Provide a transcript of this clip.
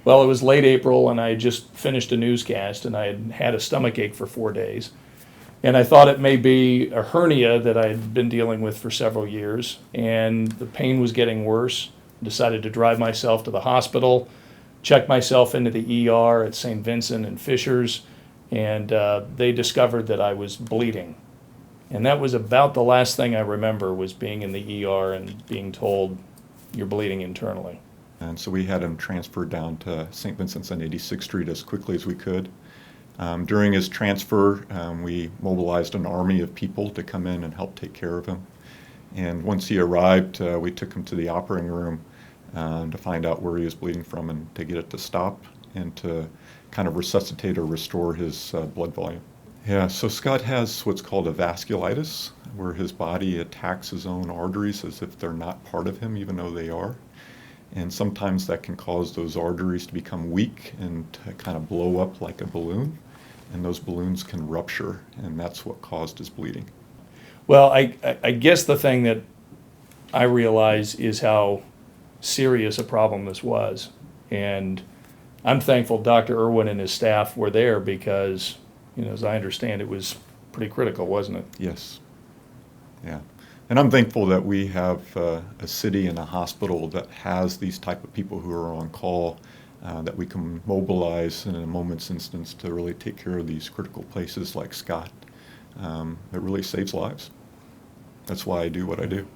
Well, it was late April, and I had just finished a newscast, and I had had a stomach ache for 4 days. And I thought it may be a hernia that I had been dealing with for several years, and the pain was getting worse. Decided to drive myself to the hospital, check myself into the ER at St. Vincent and Fisher's, and they discovered that I was bleeding. And that was about the last thing I remember, was being in the ER and being told, you're bleeding internally. And so we had him transferred down to St. Vincent's on 86th Street as quickly as we could. During his transfer, we mobilized an army of people to come in and help take care of him. And once he arrived, we took him to the operating room to find out where he was bleeding from and to get it to stop and to kind of resuscitate or restore his blood volume. Yeah, so Scott has what's called a vasculitis, where his body attacks his own arteries as if they're not part of him, even though they are. And sometimes that can cause those arteries to become weak and to kind of blow up like a balloon. And those balloons can rupture, and that's what caused his bleeding. Well, I guess the thing that I realize is how serious a problem this was. And I'm thankful Dr. Irwin and his staff were there because, as I understand, it was pretty critical, wasn't it? Yes. Yeah. And I'm thankful that we have a city and a hospital that has these type of people who are on call that we can mobilize in a moment's instance to really take care of these critical places like Scott. It really saves lives. That's why I do what I do.